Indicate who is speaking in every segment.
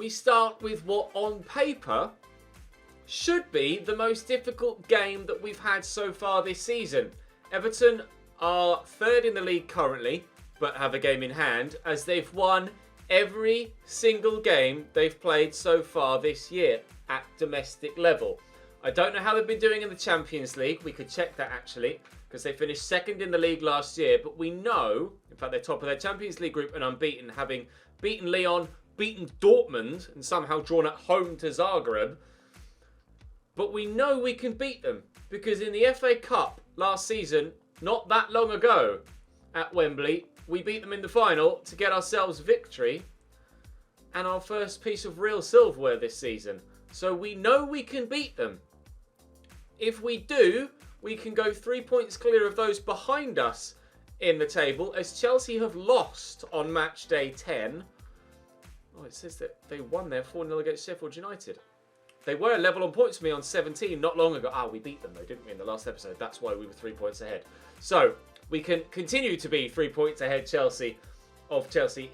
Speaker 1: we start with what on paper should be the most difficult game that we've had so far this season. Everton are third in the league currently, but have a game in hand, as they've won every single game they've played so far this year at domestic level. I don't know how they've been doing in the Champions League. We could check that actually, because they finished second in the league last year. But we know, in fact, they're top of their Champions League group and unbeaten, having beaten Lyon, beaten Dortmund, and somehow drawn at home to Zagreb. But we know we can beat them, because in the FA Cup last season, not that long ago, at Wembley, we beat them in the final to get ourselves victory and our first piece of real silverware this season. So we know we can beat them. If we do, we can go 3 points clear of those behind us in the table, as Chelsea have lost on match day 10. Oh, it says that they won their 4-0 against Sheffield United. They were level on points for me on 17 not long ago. We beat them though, didn't we, in the last episode? That's why we were 3 points ahead. So we can continue to be 3 points ahead Chelsea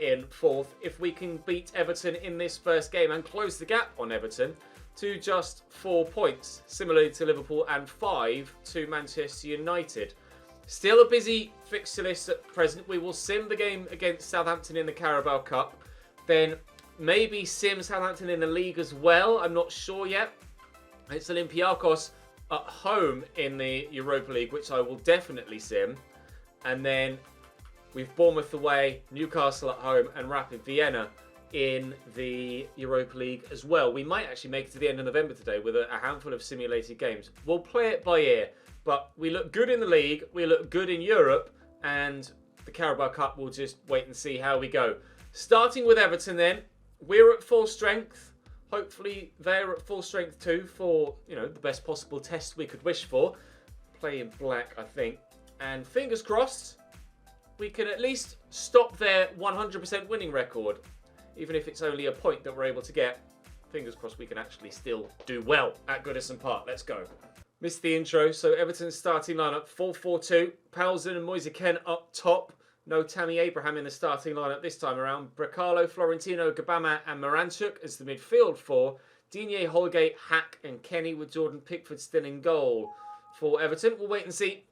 Speaker 1: in fourth if we can beat Everton in this first game and close the gap on Everton to just 4 points, similarly to Liverpool, and 5 to Manchester United. Still a busy fixture list at present. We will sim the game against Southampton in the Carabao Cup, then maybe sim Southampton in the league as well. I'm not sure yet. It's Olympiacos at home in the Europa League, which I will definitely sim. And then we've Bournemouth away, Newcastle at home, and Rapid Vienna in the Europa League as well. We might actually make it to the end of November today with a handful of simulated games. We'll play it by ear, but we look good in the league, we look good in Europe, and the Carabao Cup, we'll just wait and see how we go. Starting with Everton then, we're at full strength. Hopefully they're at full strength too for, the best possible test we could wish for. Play in black, I think. And fingers crossed, we can at least stop their 100% winning record. Even if it's only a point that we're able to get. Fingers crossed we can actually still do well at Goodison Park. Let's go. Missed the intro, so Everton's starting lineup 4-4-2. Palsen and Moise Kean up top. No Tammy Abraham in the starting lineup this time around. Brecalo, Florentino, Gabama and Moranchuk as the midfield four. Digne, Holgate, Hack and Kenny with Jordan Pickford still in goal for Everton. We'll wait and see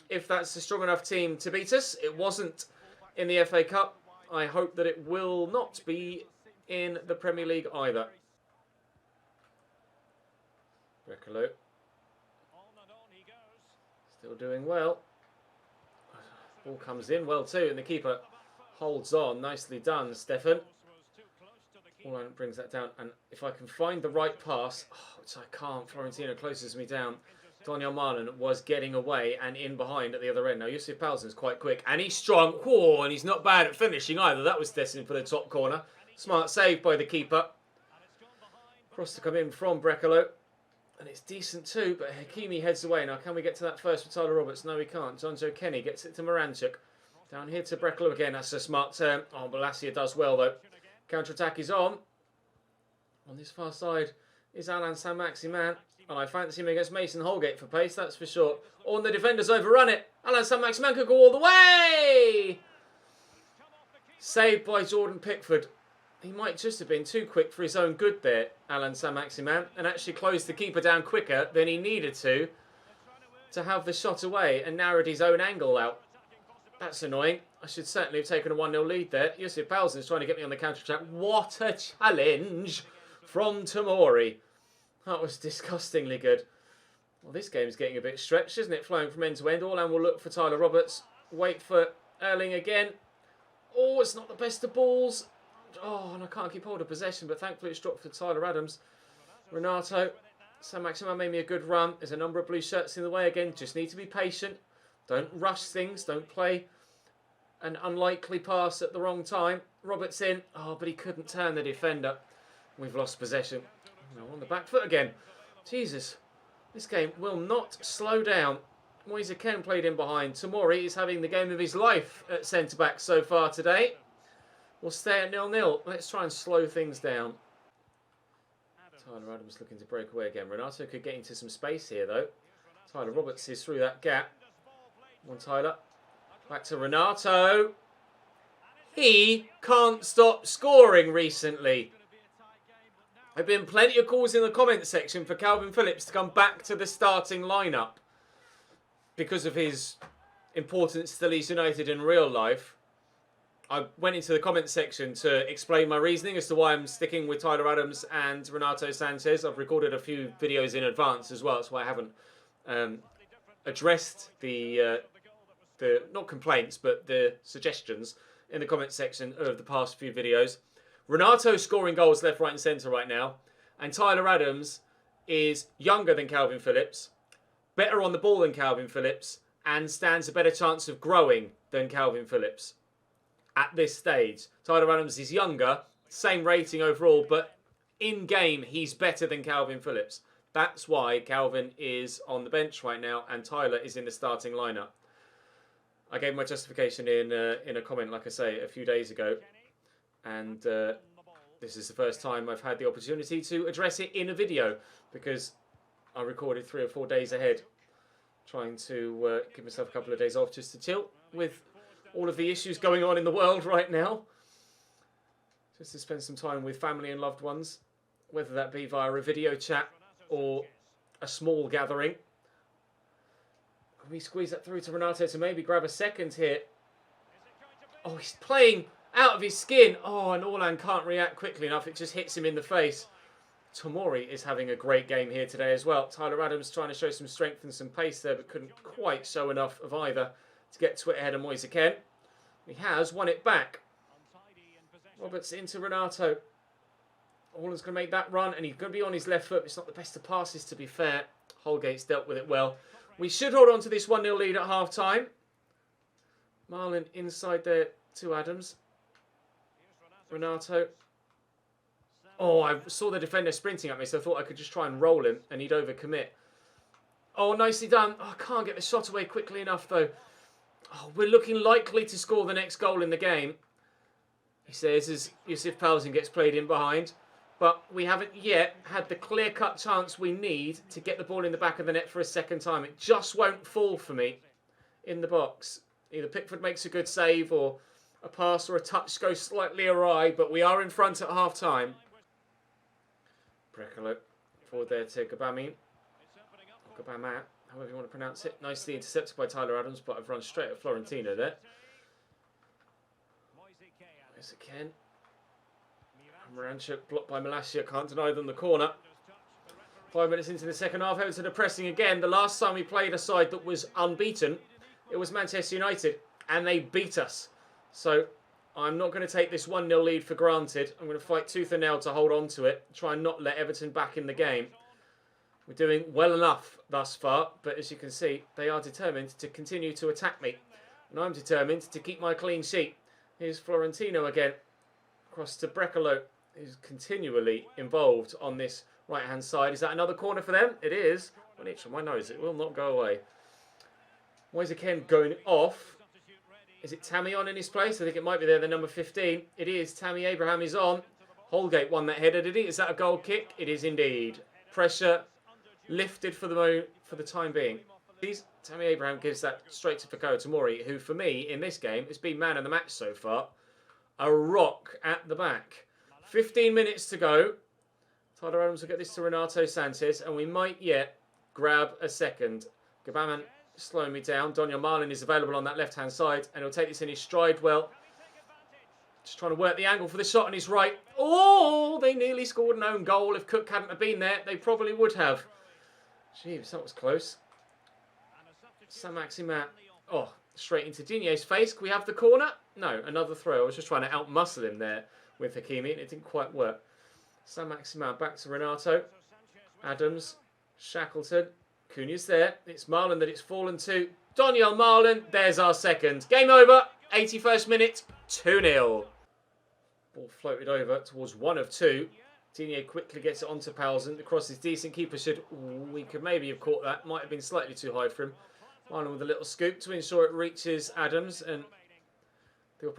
Speaker 1: if that's a strong enough team to beat us. It wasn't in the FA Cup. I hope that it will not be in the Premier League either. Brecalo. Still doing well. Ball comes in well too, and the keeper holds on. Nicely done, Stefan. All brings that down, and if I can find the right pass, which I can't, Florentino closes me down. Daniel Marlon was getting away and in behind at the other end. Now, Yusuf Palsen's quite quick, and he's strong. Whoa, and he's not bad at finishing either. That was destined for the top corner. Smart save by the keeper. Cross to come in from Brecalo. And it's decent too, but Hakimi heads away. Now, can we get to that first with Tyler Roberts? No, we can't. Jonjo Kenny gets it to Moranchuk. Down here to Brecalo again. That's a smart turn. Oh, Bolasie does well, though. Counter-attack is on. On this far side is Alan Saint-Maximin. And I fancy him against Mason Holgate for pace, that's for sure. Oh, and the defenders overrun it. Alan Saint-Maximin could go all the way! Saved by Jordan Pickford. He might just have been too quick for his own good there, Alan Saint-Maximin, and actually closed the keeper down quicker than he needed to have the shot away and narrowed his own angle out. That's annoying. I should certainly have taken a 1-0 lead there. Yusuf Palsen's trying to get me on the counter-attack. What a challenge from Tomori. That was disgustingly good. Well, this game's getting a bit stretched, isn't it? Flowing from end to end. Orlan will look for Tyler Roberts. Wait for Erling again. Oh, it's not the best of balls. Oh, and I can't keep hold of possession, but thankfully it's dropped for Tyler Adams. Renato. Saint-Maximin made me a good run. There's a number of blue shirts in the way again. Just need to be patient. Don't rush things. Don't play an unlikely pass at the wrong time. Roberts in. Oh, but he couldn't turn the defender. We've lost possession. Now on the back foot again. Jesus. This game will not slow down. Moise Kean played in behind. Tomori is having the game of his life at centre-back so far today. We'll stay at 0-0. Let's try and slow things down. Tyler Adams looking to break away again. Renato could get into some space here, though. Tyler Roberts is through that gap. One Tyler. Back to Renato. He can't stop scoring recently. There have been plenty of calls in the comments section for Calvin Phillips to come back to the starting lineup because of his importance to Leeds United in real life. I went into the comments section to explain my reasoning as to why I'm sticking with Tyler Adams and Renato Sanchez. I've recorded a few videos in advance as well. That's why I haven't addressed the not complaints, but the suggestions in the comments section of the past few videos. Renato scoring goals left, right and centre right now. And Tyler Adams is younger than Calvin Phillips, better on the ball than Calvin Phillips, and stands a better chance of growing than Calvin Phillips at this stage. Tyler Adams is younger, same rating overall, but in game he's better than Calvin Phillips. That's why Calvin is on the bench right now and Tyler is in the starting lineup. I gave my justification in a comment, like I say, a few days ago. And this is the first time I've had the opportunity to address it in a video because I recorded 3 or 4 days ahead, trying to give myself a couple of days off just to chill with all of the issues going on in the world right now. Just to spend some time with family and loved ones, whether that be via a video chat or a small gathering. We squeeze that through to Renato to maybe grab a second here. Oh, he's playing out of his skin. Oh, and Orlan can't react quickly enough. It just hits him in the face. Tomori is having a great game here today as well. Tyler Adams trying to show some strength and some pace there, but couldn't quite show enough of either to get to it ahead of Moise Kean. He has won it back. Roberts into Renato. Orlan's going to make that run, and he's going to be on his left foot. It's not the best of passes, to be fair. Holgate's dealt with it well. We should hold on to this 1-0 lead at half-time. Marlon inside there to Adams. Renato. Oh, I saw the defender sprinting at me, so I thought I could just try and roll him, and he'd overcommit. Oh, nicely done. Oh, I can't get the shot away quickly enough, though. Oh, we're looking likely to score the next goal in the game, he says, as Yusuf Palzin gets played in behind. But we haven't yet had the clear-cut chance we need to get the ball in the back of the net for a second time. It just won't fall for me in the box. Either Pickford makes a good save or a pass or a touch goes slightly awry, but we are in front at half-time. Brekalo forward there to Gabami. Gabama, however you want to pronounce it. Nicely intercepted by Tyler Adams, but I've run straight at Florentino there. There's a Ken. Moranchuk blocked by Malacia, can't deny them the corner. 5 minutes into the second half, Everton are pressing again. The last time we played a side that was unbeaten, it was Manchester United, and they beat us. So I'm not going to take this 1-0 lead for granted. I'm going to fight tooth and nail to hold on to it, try and not let Everton back in the game. We're doing well enough thus far, but as you can see, they are determined to continue to attack me. And I'm determined to keep my clean sheet. Here's Florentino again, across to Brekalo, who's continually involved on this right-hand side. Is that another corner for them? It is. One itch on my nose. It will not go away. Moise Kean going off. Is it Tammy on in his place? I think it might be there, the number 15. It is. Tammy Abraham is on. Holgate won that header, did he? Is that a goal kick? It is indeed. Pressure lifted for the time being. Tammy Abraham gives that straight to Fikayo Tomori, who for me in this game has been man of the match so far. A rock at the back. 15 minutes to go. Tyler Adams will get this to Renato Sanchez, and we might yet grab a second. Gabaman slowing me down. Daniel Marlin is available on that left-hand side, and he'll take this in his stride well. Just trying to work the angle for the shot on his right. Oh, they nearly scored an own goal. If Cook hadn't have been there, they probably would have. Jeez, that was close. Saint-Maximin. Oh, straight into Dinier's face. Can we have the corner? No, another throw. I was just trying to outmuscle him there with Hakimi, and it didn't quite work. Saint-Maximin back to Renato. Adams. Shackleton. Cunha's there. It's Marlon that it's fallen to. Daniel Marlon. There's our second. Game over. 81st minute. 2-0. Ball floated over towards one of two. Dinier quickly gets it onto Palzin. The cross is decent. Keeper should... we could maybe have caught that. Might have been slightly too high for him. Marlon with a little scoop to ensure it reaches Adams. And the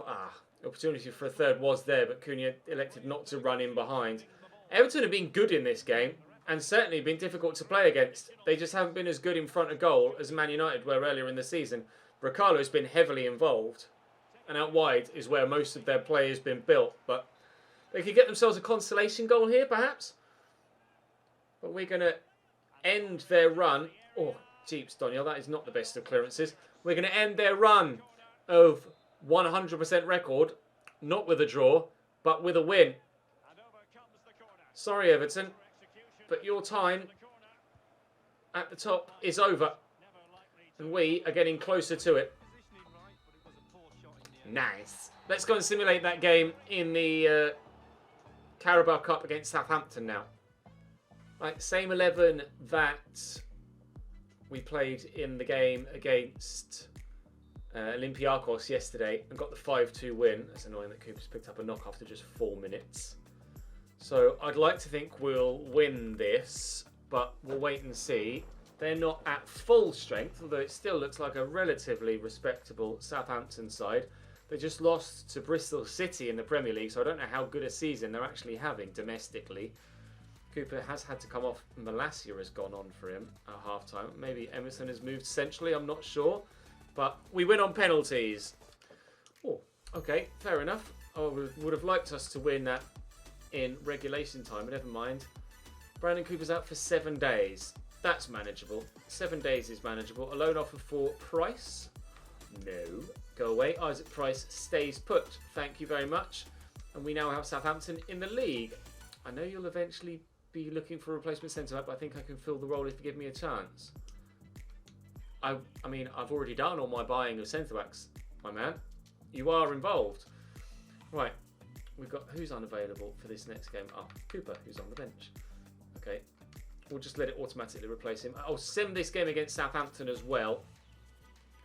Speaker 1: opportunity for a third was there, but Cunha elected not to run in behind. Everton have been good in this game and certainly been difficult to play against. They just haven't been as good in front of goal as Man United were earlier in the season. Brekalo has been heavily involved, and out wide is where most of their play has been built. But they could get themselves a consolation goal here, perhaps. But we're going to end their run. Oh, jeeps, Daniel, that is not the best of clearances. We're going to end their run of 100% record, not with a draw, but with a win. Sorry, Everton, but your time at the top is over. And we are getting closer to it. Nice. Let's go and simulate that game in the Carabao Cup against Southampton now. Right, same 11 that we played in the game against Olympiacos yesterday and got the 5-2 win. It's annoying that Cooper's picked up a knock after just 4 minutes. So I'd like to think we'll win this, but we'll wait and see. They're not at full strength, although it still looks like a relatively respectable Southampton side. They just lost to Bristol City in the Premier League, so I don't know how good a season they're actually having domestically. Cooper has had to come off. Malacia has gone on for him at half-time. Maybe Emerson has moved centrally, I'm not sure. But we win on penalties. Oh, okay, fair enough. I would have liked us to win that in regulation time, but never mind. Brandon Cooper's out for 7 days. That's manageable. 7 days is manageable. A loan offer for Price? No. Go away. Isaac Price stays put. Thank you very much. And we now have Southampton in the league. I know you'll eventually be looking for a replacement centre-back, but I think I can fill the role if you give me a chance. I mean, I've already done all my buying of centre-backs, my man. You are involved. Right. We've got who's unavailable for this next game? Oh, Cooper, who's on the bench. Okay. We'll just let it automatically replace him. I'll sim this game against Southampton as well.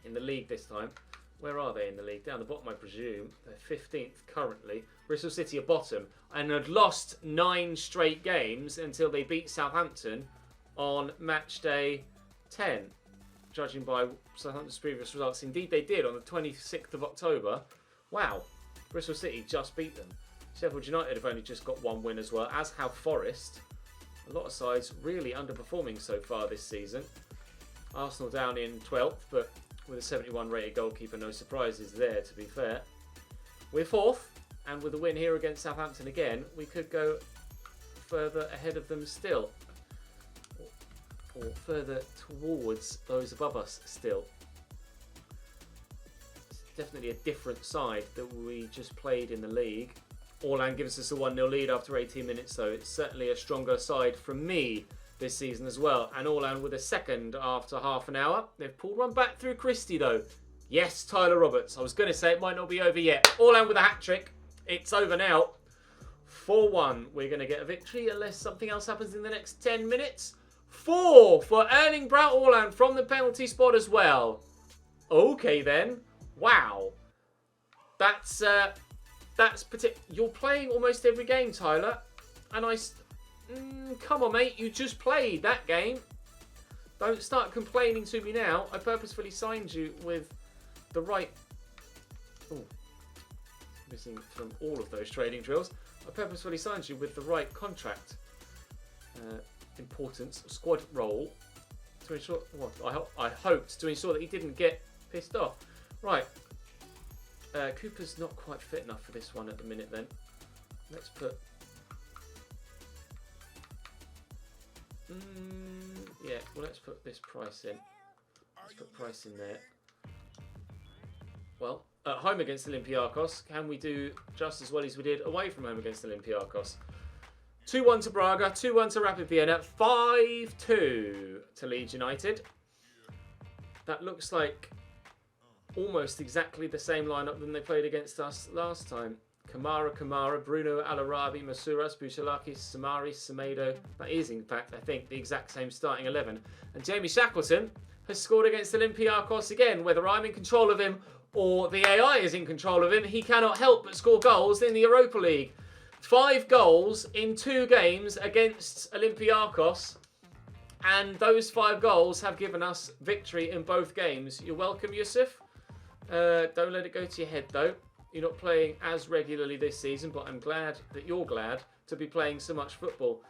Speaker 1: In the league this time. Where are they in the league? Down the bottom, I presume. They're 15th currently. Bristol City are bottom. And had lost 9 straight games until they beat Southampton on match day 10. Judging by Southampton's previous results. Indeed they did on the 26th of October. Wow. Bristol City just beat them. Sheffield United have only just got 1 win as well, as have Forest. A lot of sides really underperforming so far this season. Arsenal down in 12th, but with a 71 rated goalkeeper, no surprises there, to be fair. We're 4th, and with a win here against Southampton again, we could go further ahead of them still. Or further towards those above us still. It's definitely a different side that we just played in the league. Orland gives us a 1-0 lead after 18 minutes, so it's certainly a stronger side from me this season as well. And Orland with a second after half an hour. They've pulled one back through Christie though. Yes, Tyler Roberts. I was going to say it might not be over yet. Orland with a hat-trick. It's over now. 4-1. We're going to get a victory unless something else happens in the next 10 minutes. 4 for Erling Braut Haaland from the penalty spot as well. Okay then. Wow. That's you're playing almost every game, Tyler. And come on, mate. You just played that game. Don't start complaining to me now. I purposefully signed you with the right... Oh, missing from all of those trading drills. I purposefully signed you with the right contract. Importance, squad role. To ensure... What? I hoped to ensure that he didn't get pissed off. Right. Cooper's not quite fit enough for this one at the minute then. Let's put... yeah, well let's put this Price in. Let's put Price in there. Well, at home against Olympiacos, can we do just as well as we did away from home against Olympiacos? 2-1 to Braga, 2-1 to Rapid Vienna, 5-2 to Leeds United. That looks like almost exactly the same lineup than they played against us last time. Kamara, Bruno, Al-Arabi, Masouras, Bouchalakis, Samari, Semedo. That is, in fact, I think, the exact same starting 11. And Jamie Shackleton has scored against Olympiacos again. Whether I'm in control of him or the AI is in control of him, he cannot help but score goals in the Europa League. 5 goals in 2 games against Olympiacos. And those 5 goals have given us victory in both games. You're welcome, Yusuf. Don't let it go to your head, though. You're not playing as regularly this season, but I'm glad that you're glad to be playing so much football.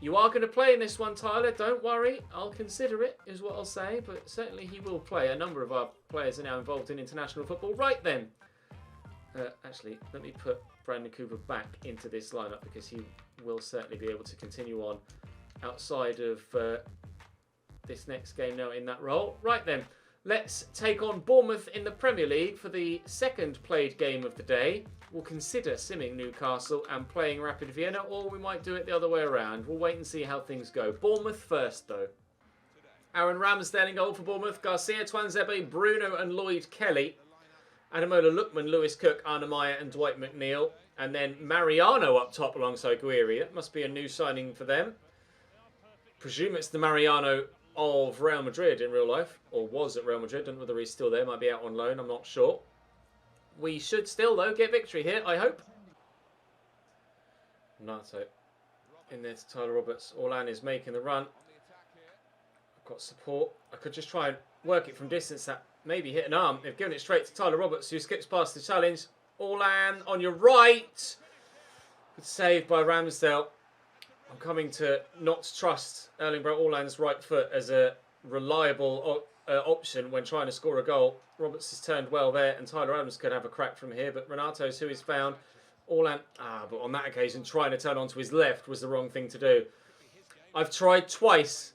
Speaker 1: You are going to play in this one, Tyler. Don't worry. I'll consider it, is what I'll say. But certainly he will play. A number of our players are now involved in international football. Right then. Actually, let me put Brandon Cooper back into this lineup because he will certainly be able to continue on outside of this next game now in that role. Right then, let's take on Bournemouth in the Premier League for the second played game of the day. We'll consider simming Newcastle and playing Rapid Vienna, or we might do it the other way around. We'll wait and see how things go. Bournemouth first, though. Aaron Ramsdale in goal for Bournemouth. Garcia, Twanzebe, Bruno and Lloyd Kelly. Adamola Lookman, Lewis Cook, Arnemaya and Dwight McNeil. And then Mariano up top alongside Guiri. That must be a new signing for them. Presume it's the Mariano of Real Madrid in real life. Or was at Real Madrid. Don't know whether he's still there. Might be out on loan. I'm not sure. We should still, though, get victory here, I hope. Nato in there to Tyler Roberts. Orlan is making the run. I've got support. I could just try and work it from distance. That maybe hit an arm. They've given it straight to Tyler Roberts, who skips past the challenge. Orlan on your right. Good save by Ramsdale. I'm coming to not trust Erling Braut Haaland's right foot as a reliable option when trying to score a goal. Roberts has turned well there, and Tyler Adams could have a crack from here, but Renato's who he's found. Haaland, but on that occasion, trying to turn onto his left was the wrong thing to do. I've tried twice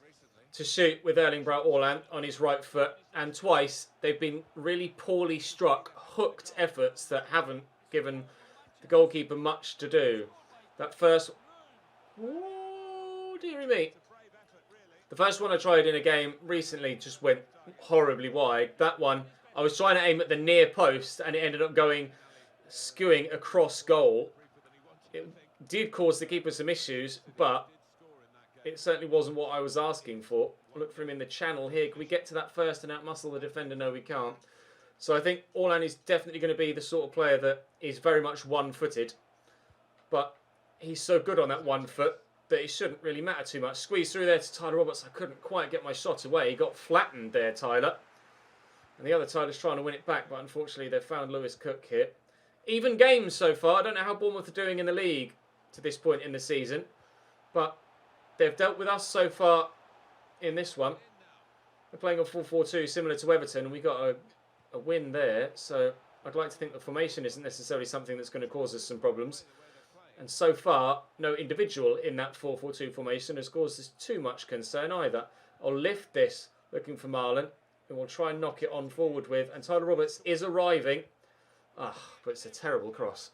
Speaker 1: to shoot with Erling Braut Haaland on his right foot, and twice they've been really poorly struck, hooked efforts that haven't given the goalkeeper much to do. That first... Oh, dearie me. The first one I tried in a game recently just went horribly wide. That one, I was trying to aim at the near post and it ended up going skewing across goal. It did cause the keeper some issues, but it certainly wasn't what I was asking for. Look for him in the channel here. Can we get to that first and outmuscle the defender? No, we can't. So I think Orlan is definitely going to be the sort of player that is very much one-footed. But he's so good on that one foot that it shouldn't really matter too much. Squeeze through there to Tyler Roberts. I couldn't quite get my shot away. He got flattened there, Tyler. And the other Tyler's trying to win it back, but unfortunately they've found Lewis Cook here. Even games so far. I don't know how Bournemouth are doing in the league to this point in the season. But they've dealt with us so far in this one. They're playing a 4-4-2 similar to Everton. We got a win there. So I'd like to think the formation isn't necessarily something that's going to cause us some problems. And so far, no individual in that 4-4-2 formation has caused us too much concern either. I'll lift this, looking for Marlon, and we'll try and knock it on forward with. And Tyler Roberts is arriving. Ah, but it's a terrible cross.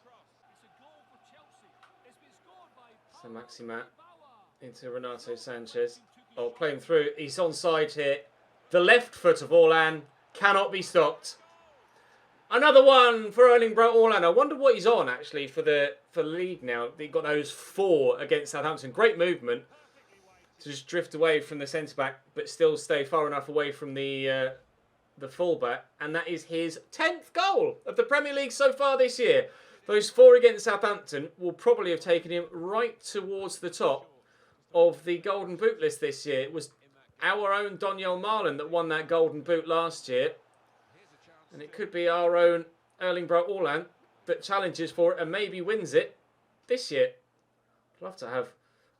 Speaker 1: So Maximat into Renato Sanchez. Oh, playing through. He's onside here. The left foot of Orlan cannot be stopped. Another one for Erling Braut Haaland. I wonder what he's on actually for the league now. He got those 4 against Southampton. Great movement to just drift away from the centre back, but still stay far enough away from the fullback. And that is his 10th goal of the Premier League so far this year. Those 4 against Southampton will probably have taken him right towards the top of the Golden Boot list this year. It was our own Donyell Marlon that won that Golden Boot last year. And it could be our own Erling Braut Haaland that challenges for it and maybe wins it this year. I'd love to have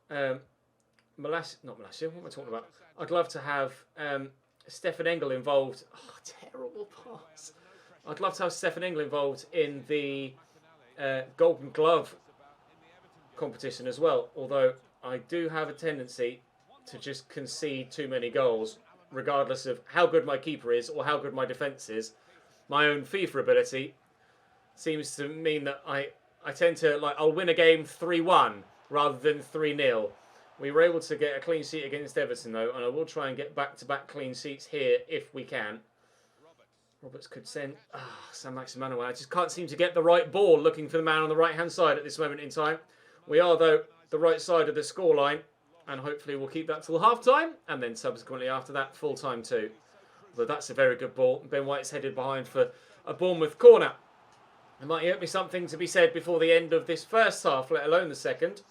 Speaker 1: what am I talking about? I'd love to have Stefan Engel involved. Oh, terrible pass. I'd love to have Stefan Engel involved in the Golden Glove competition as well. Although I do have a tendency to just concede too many goals, regardless of how good my keeper is or how good my defence is. My own FIFA ability seems to mean that I tend to, I'll win a game 3-1 rather than 3-0. We were able to get a clean sheet against Everton, though, and I will try and get back-to-back clean sheets here if we can. Roberts could send... San Maximano. I just can't seem to get the right ball looking for the man on the right-hand side at this moment in time. We are, though, the right side of the scoreline, and hopefully we'll keep that till half-time, and then subsequently after that, full-time too. But that's a very good ball. Ben White's headed behind for a Bournemouth corner. There might yet be something to be said before the end of this first half, let alone the second.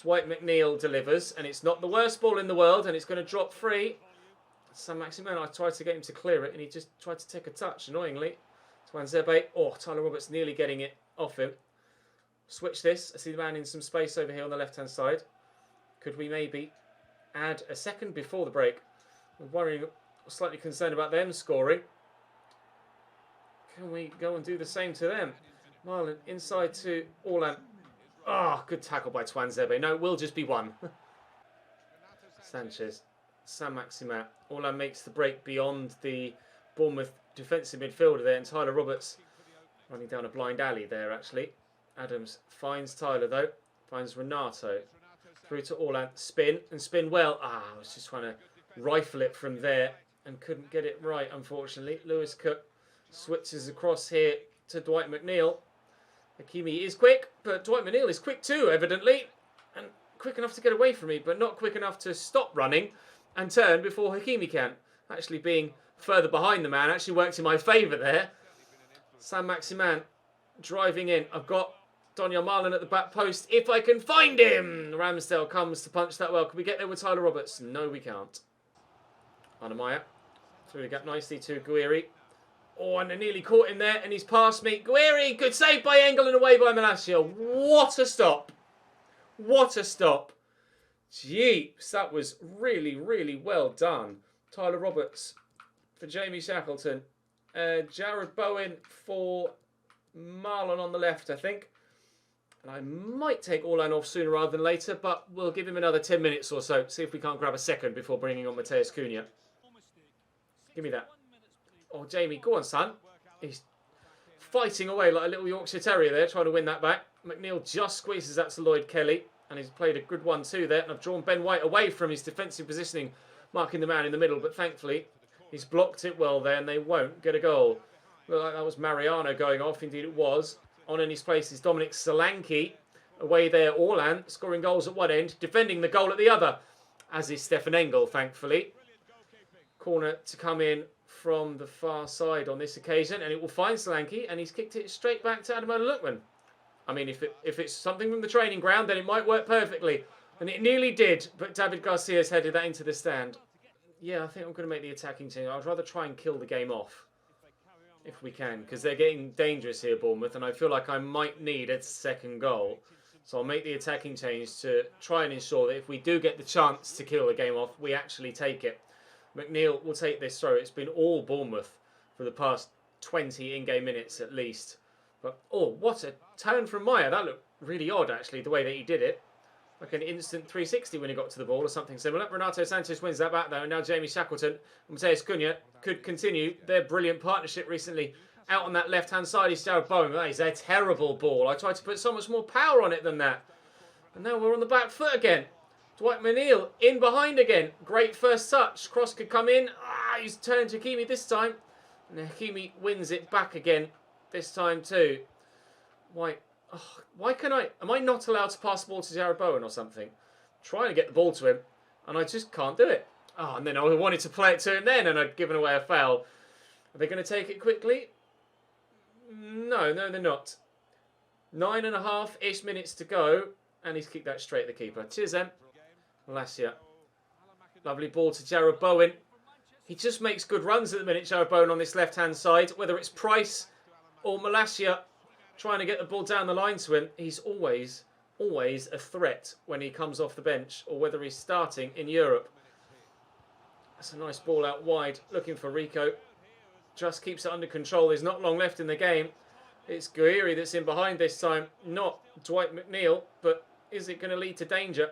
Speaker 1: Dwight McNeil delivers, and it's not the worst ball in the world, and it's going to drop free. San Maximano, I tried to get him to clear it, and he just tried to take a touch, annoyingly. Twanzebe. Oh, Tyler Roberts nearly getting it off him. Switch this. I see the man in some space over here on the left-hand side. Could we maybe add a second before the break? I'm worrying, slightly concerned about them scoring. Can we go and do the same to them? Marlon inside to Orlan. Ah, good tackle by Twanzebe. No, it will just be one. Sanchez. Saint-Maximin. Orlan makes the break beyond the Bournemouth defensive midfielder there, and Tyler Roberts running down a blind alley there, actually. Adams finds Tyler, though. Finds Renato. Through to Orlan. Spin, and spin well. I was just trying to rifle it from there and couldn't get it right, unfortunately. Lewis Cook switches across here to Dwight McNeil. Hakimi is quick, but Dwight McNeil is quick too, evidently. And quick enough to get away from me, but not quick enough to stop running and turn before Hakimi can. Actually being further behind the man actually works in my favour there. Saint-Maximin driving in. I've got Donyell Marlin at the back post. If I can find him! Ramsdale comes to punch that well. Can we get there with Tyler Roberts? No, we can't. Anamaya through the gap nicely to Guiri. Oh, and I nearly caught him there, and he's past me. Guiri, good save by Engel and away by Malacia. What a stop. What a stop. Jeeps, that was really, really well done. Tyler Roberts for Jamie Shackleton. Jared Bowen for Marlon on the left, I think. And I might take Orlan off sooner rather than later, but we'll give him another 10 minutes or so. See if we can't grab a second before bringing on Mateus Cunha. Give me that. Oh, Jamie, go on, son. He's fighting away like a little Yorkshire Terrier there, trying to win that back. McNeil just squeezes that to Lloyd Kelly, and he's played a good one too there. And I've drawn Ben White away from his defensive positioning, marking the man in the middle, but thankfully he's blocked it well there, and they won't get a goal. Looked like that was Mariano going off. Indeed it was. On in his place is Dominic Solanke. Away there, Orlan, scoring goals at one end, defending the goal at the other, as is Stefan Engel, thankfully. Corner to come in from the far side on this occasion, and it will find Solanke, and he's kicked it straight back to Ademola Lookman. I mean, if it's something from the training ground, then it might work perfectly. And it nearly did, but David Garcia's headed that into the stand. Yeah, I think I'm going to make the attacking team. I'd rather try and kill the game off, if we can, because they're getting dangerous here, Bournemouth, and I feel like I might need a second goal. So I'll make the attacking change to try and ensure that if we do get the chance to kill the game off, we actually take it. McNeil will take this throw. It's been all Bournemouth for the past 20 in-game minutes at least. But, oh, what a turn from Maya. That looked really odd, actually, the way that he did it. Like an instant 360 when he got to the ball or something similar. Renato Sanchez wins that back, though. And now Jamie Shackleton and Mateus Cunha could continue their brilliant partnership recently. Out on that left-hand side is Jared Bowen. That is a terrible ball. I tried to put so much more power on it than that. And now we're on the back foot again. Dwight McNeil in behind again. Great first touch. Cross could come in. He's turned to Hakimi this time. And Hakimi wins it back again this time too. Why can I... Am I not allowed to pass the ball to Jared Bowen or something? Trying to get the ball to him, and I just can't do it. Oh, and then I wanted to play it to him then, and I'd given away a foul. Are they going to take it quickly? No, they're not. 9.5-ish minutes to go, and he's kicked that straight at the keeper. Cheers, then. Malacia. Lovely ball to Jared Bowen. He just makes good runs at the minute, Jared Bowen, on this left-hand side. Whether it's Price or Malacia trying to get the ball down the line to him, he's always a threat when he comes off the bench, or whether he's starting in Europe. That's a nice ball out wide, looking for Rico. Just keeps it under control. There's not long left in the game. It's Guiri that's in behind this time, not Dwight McNeil, but is it going to lead to danger?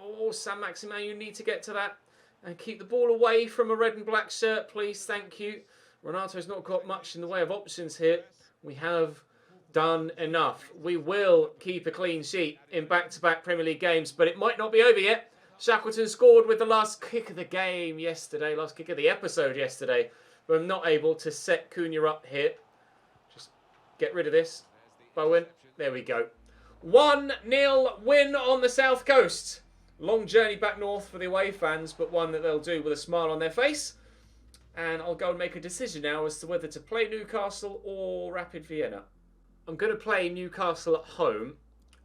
Speaker 1: Oh, Saint-Maximin, you need to get to that and keep the ball away from a red and black shirt, please. Thank you. Renato's not got much in the way of options here. We have done enough. We will keep a clean sheet in back-to-back Premier League games, but it might not be over yet. Shackleton scored with the last kick of the game yesterday, last kick of the episode yesterday, but I'm not able to set Cunha up here. Just get rid of this. Bowen, there we go. 1-0 win on the South Coast. Long journey back north for the away fans, but one that they'll do with a smile on their face. And I'll go and make a decision now as to whether to play Newcastle or Rapid Vienna. I'm going to play Newcastle at home,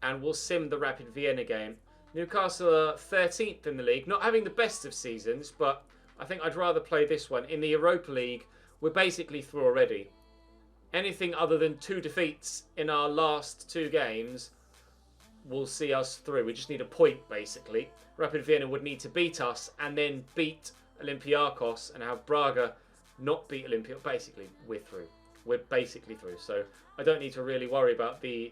Speaker 1: and we'll sim the Rapid Vienna game. Newcastle are 13th in the league, not having the best of seasons, but I think I'd rather play this one. In the Europa League, we're basically through already. Anything other than 2 defeats in our last 2 games will see us through. We just need a point, basically. Rapid Vienna would need to beat us and then beat Olympiacos and have Braga not beat Olympiacos. Basically, we're through. We're basically through. So I don't need to really worry about the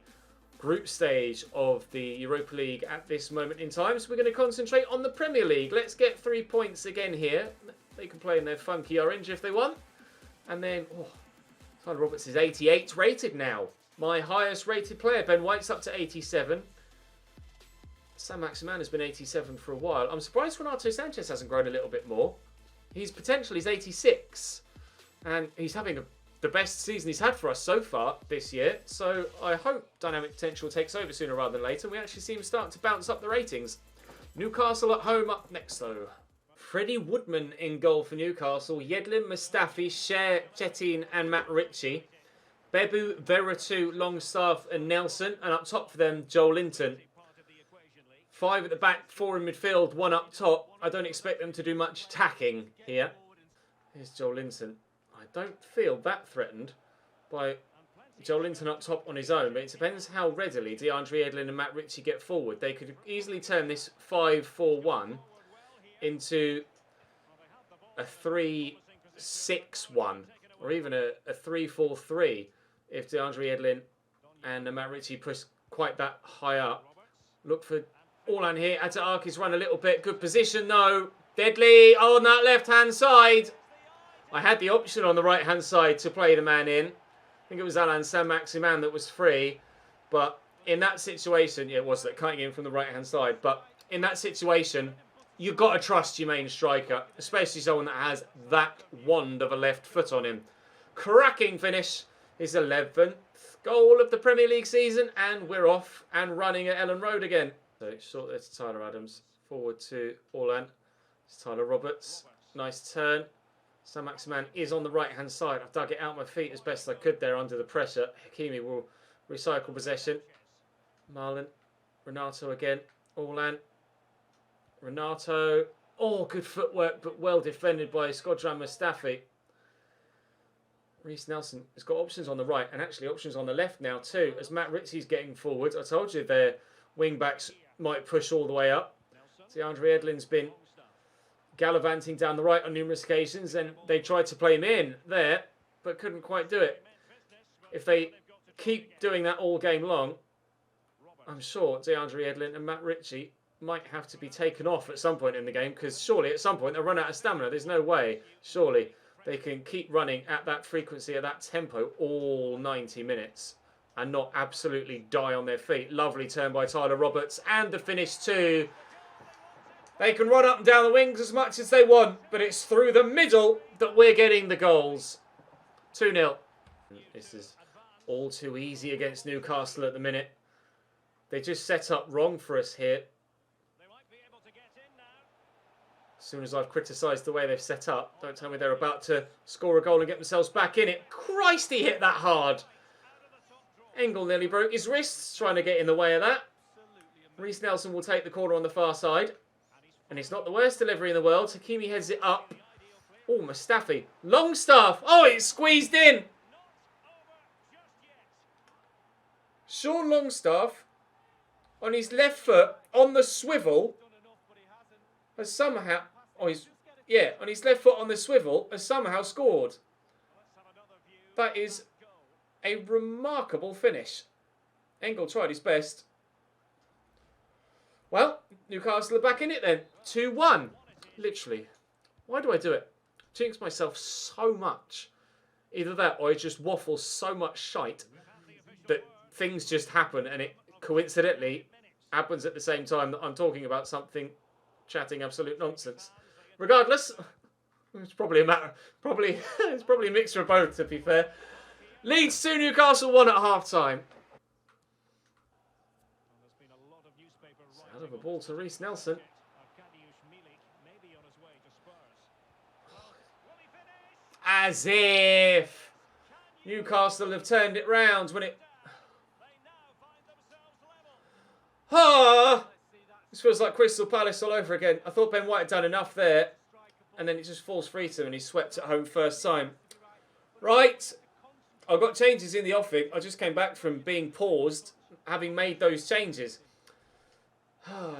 Speaker 1: group stage of the Europa League at this moment in time. So we're going to concentrate on the Premier League. Let's get 3 points again here. They can play in their funky orange if they want. And then, Tyler Roberts is 88 rated now. My highest rated player. Ben White's up to 87. Saint-Maximin has been 87 for a while. I'm surprised Renato Sanchez hasn't grown a little bit more. His potential is 86. And he's having the best season he's had for us so far this year. So I hope Dynamic Potential takes over sooner rather than later. We actually see him starting to bounce up the ratings. Newcastle at home up next though. Freddie Woodman in goal for Newcastle. Yedlin, Mustafi, Cher, Chetin and Matt Ritchie. Bebu, Veratu, Longstaff and Nelson. And up top for them, Joel Linton. 5 at the back, 4 in midfield, 1 up top. I don't expect them to do much attacking here. Here's Joel Linton. I don't feel that threatened by Joel Linton up top on his own, but it depends how readily DeAndre Edlin and Matt Ritchie get forward. They could easily turn this 5-4-1 into a 3-6-1 or even a 3-4-3 if DeAndre Edlin and Matt Ritchie push quite that high up. Look for Orlan here. Ataarkis run a little bit. Good position though. Deadly on that left-hand side. I had the option on the right-hand side to play the man in. I think it was Alain Saint-Maximin that was free. But in that situation, yeah, it was that cutting in from the right-hand side. But in that situation, you've got to trust your main striker, especially someone that has that wand of a left foot on him. Cracking finish. His 11th goal of the Premier League season. And we're off and running at Ellen Road again. So short there to Tyler Adams. Forward to Orlan. It's Tyler Roberts. Nice turn. Saint-Maximin is on the right-hand side. I've dug it out my feet as best I could there under the pressure. Hakimi will recycle possession. Marlon. Renato again. Orlan. Renato. Oh, good footwork, but well defended by Skodran Mustafi. Reece Nelson has got options on the right and actually options on the left now too. As Matt Ritchie's getting forward. I told you their wing-backs might push all the way up. DeAndre Edlin's been gallivanting down the right on numerous occasions and they tried to play him in there but couldn't quite do it. If they keep doing that all game long, I'm sure DeAndre Edlin and Matt Ritchie might have to be taken off at some point in the game because surely at some point they'll run out of stamina. There's no way, surely, they can keep running at that frequency, at that tempo all 90 minutes and not absolutely die on their feet. Lovely turn by Tyler Roberts and the finish too. They can run up and down the wings as much as they want, but it's through the middle that we're getting the goals. 2-0. This is all too easy against Newcastle at the minute. They just set up wrong for us here. As soon as I've criticised the way they've set up, don't tell me they're about to score a goal and get themselves back in it. Christ, he hit that hard. Engel nearly broke his wrists trying to get in the way of that. Reece Nelson will take the corner on the far side. And it's not the worst delivery in the world. Hakimi heads it up. Oh, Mustafi. Longstaff. Oh, it's squeezed in. Sean Longstaff, on his left foot, on the swivel, has somehow... on his left foot on the swivel, has somehow scored. That is a remarkable finish. Engel tried his best. Well, Newcastle are back in it then. 2-1. Literally. Why do I do it? Jinx myself so much. Either that or I just waffle so much shite that things just happen and it coincidentally happens at the same time that I'm talking about something, chatting absolute nonsense. Regardless, it's probably a matter... it's probably a mixture of both, to be fair. Leeds 2, Newcastle 1 at half-time. Out of a ball to Reece Nelson. As if Newcastle have turned it round when it... This feels like Crystal Palace all over again. I thought Ben White had done enough there. And then it just falls free to him and he swept it home first time. Right. I've got changes in the offing. I just came back from being paused, having made those changes.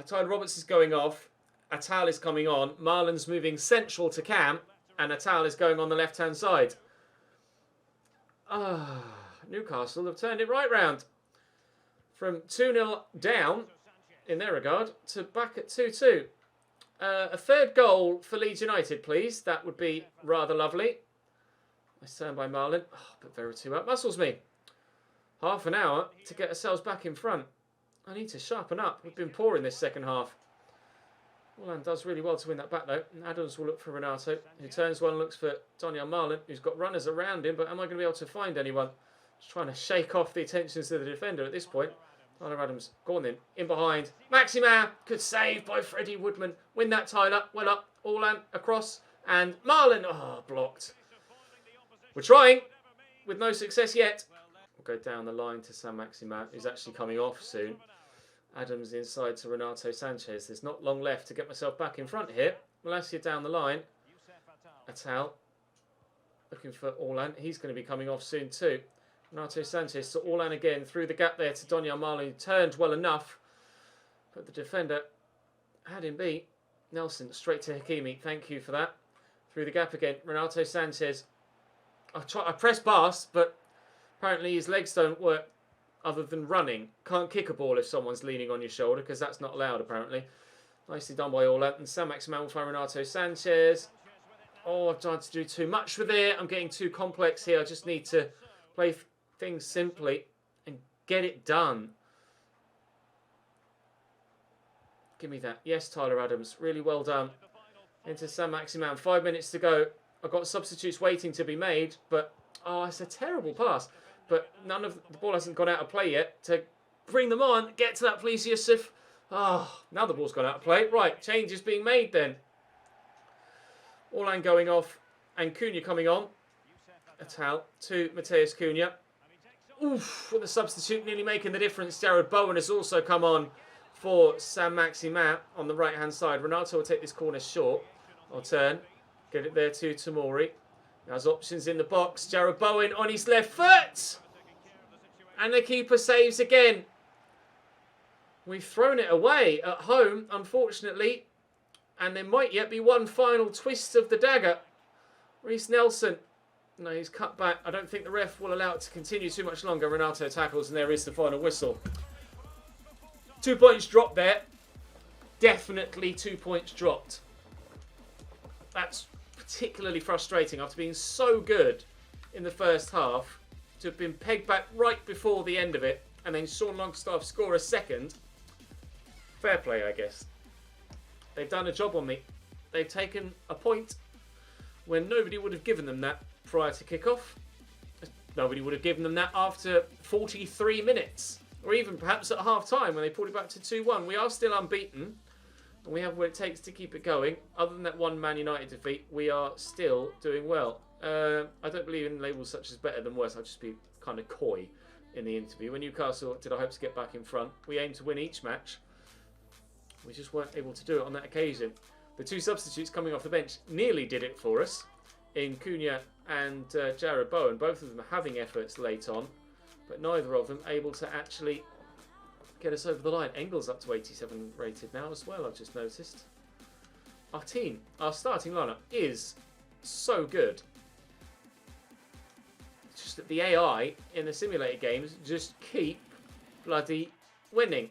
Speaker 1: Tyler Roberts is going off. Atal is coming on. Marlon's moving central to Cam. And Atal is going on the left-hand side. Newcastle have turned it right round. from 2-0 down, in their regard, to back at 2-2. A third goal for Leeds United, please. That would be rather lovely. Nice turn by Marlon. Oh, but Verity outmuscles me. Half an hour to get ourselves back in front. I need to sharpen up. We've been poor in this second half. Orlan does really well to win that back, though. And Adams will look for Renato, who turns well and looks for Donyell Marlon, who's got runners around him. But am I going to be able to find anyone? Just trying to shake off the attentions of the defender at this point. Tyler Adams, go on then. In behind. Maximin. Good save by Freddie Woodman. Win that, Tyler. Well up. Orlan across. And Marlon. Oh, blocked. We're trying. With no success yet. We'll go down the line to San Maximin, who's actually coming off soon. Adams inside to Renato Sanchez. There's not long left to get myself back in front here. Malacia down the line. Atal. Looking for Orlan. He's going to be coming off soon too. Renato Sanchez to Orlan again, through the gap there to Donyell Marlon, who turned well enough. But the defender had him beat. Nelson straight to Hakimi, thank you for that. Through the gap again, Renato Sanchez. I press past, but apparently his legs don't work other than running. Can't kick a ball if someone's leaning on your shoulder, because that's not allowed apparently. Nicely done by Orlan. And San Maximin will find Renato Sanchez. Oh, I've tried to do too much with it. I'm getting too complex here. I just need to play things simply and get it done. Give me that. Yes, Tyler Adams. Really well done. Into San Maximin. 5 minutes to go. I've got substitutes waiting to be made, but oh, it's a terrible pass. But none of the ball hasn't gone out of play yet. To bring them on, get to that, please, Yusuf. Oh, now the ball's gone out of play. Right, change is being made then. Orlan going off and Cunha coming on. Atal to Mateus Cunha. Oof, with the substitute nearly making the difference. Jared Bowen has also come on for San Maximin on the right-hand side. Renato will take this corner short. I'll turn. Get it there to Tamori. Has options in the box. Jared Bowen on his left foot. And the keeper saves again. We've thrown it away at home, unfortunately. And there might yet be one final twist of the dagger. Reece Nelson. No, he's cut back. I don't think the ref will allow it to continue too much longer. Renato tackles and there is the final whistle. 2 points dropped there. Definitely 2 points dropped. That's particularly frustrating after being so good in the first half to have been pegged back right before the end of it and then Sean Longstaff score a second. Fair play, I guess. They've done a job on me. They've taken a point when nobody would have given them that prior to kickoff. Nobody would have given them that after 43 minutes. Or even perhaps at half-time when they pulled it back to 2-1. We are still unbeaten. And we have what it takes to keep it going. Other than that one Man United defeat, we are still doing well. I don't believe in labels such as better than worse. I'll just be kind of coy in the interview. When Newcastle did I hope to get back in front, we aimed to win each match. We just weren't able to do it on that occasion. The two substitutes coming off the bench nearly did it for us in Cunha and Jared Bowen. Both of them having efforts late on, but neither of them able to actually get us over the line. Engels up to 87 rated now as well, I've just noticed. Our team, our starting lineup is so good. It's just that the AI in the simulated games just keep bloody winning.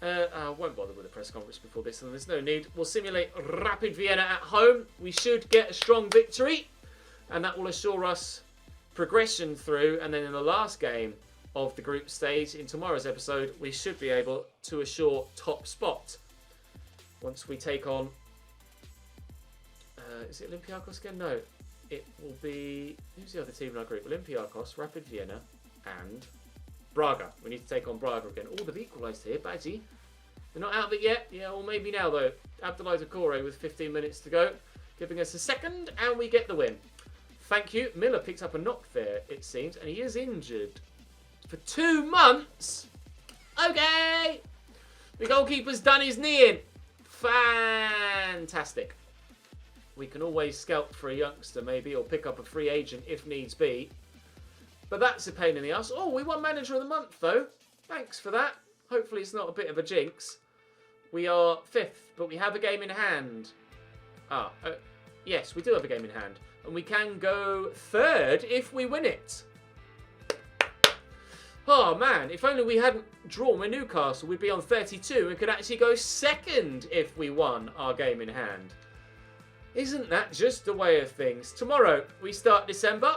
Speaker 1: I won't bother with a press conference before this, and there's no need. We'll simulate Rapid Vienna at home. We should get a strong victory, and that will assure us progression through. And then in the last game of the group stage, in tomorrow's episode, we should be able to assure top spot. Once we take on... is it Olympiacos again? No. It will be... Who's the other team in our group? Olympiacos, Rapid Vienna, and... Braga. We need to take on Braga again. Oh, they've equalised here. Badgie. They're not out of it yet. Yeah, or maybe now, though. Abdoulaye Doucouré with 15 minutes to go. Giving us a second, and we get the win. Thank you. Miller picked up a knock there, it seems, and he is injured. For 2 months? Okay! The goalkeeper's done his knee in. Fantastic. We can always scalp for a youngster, maybe, or pick up a free agent if needs be. But that's a pain in the ass. Oh, we won Manager of the Month, though. Thanks for that. Hopefully it's not a bit of a jinx. We are 5th, but we have a game in hand. Yes, we do have a game in hand. And we can go 3rd if we win it. Oh man, if only we hadn't drawn with Newcastle, we'd be on 32 and could actually go second if we won our game in hand. Isn't that just the way of things? Tomorrow we start December.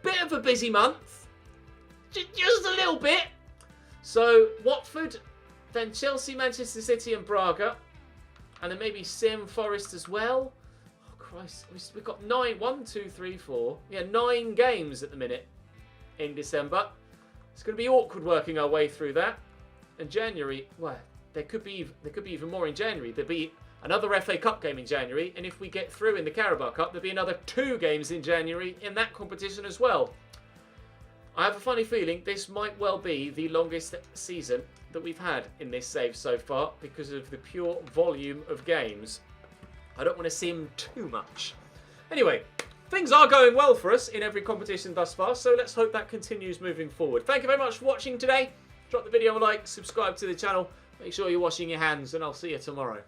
Speaker 1: Bit of a busy month. Just a little bit. So Watford, then Chelsea, Manchester City and Braga. And then maybe Sim, Forest as well. Oh Christ, we've got 9 games at the minute in December. It's going to be awkward working our way through that. And January, well, there could be even more in January. There'll be another FA Cup game in January, and if we get through in the Carabao Cup, there'll be another 2 games in January in that competition as well. I have a funny feeling this might well be the longest season that we've had in this save so far because of the pure volume of games. I don't want to sim too much. Anyway, things are going well for us in every competition thus far, so let's hope that continues moving forward. Thank you very much for watching today. Drop the video a like, subscribe to the channel, make sure you're washing your hands, and I'll see you tomorrow.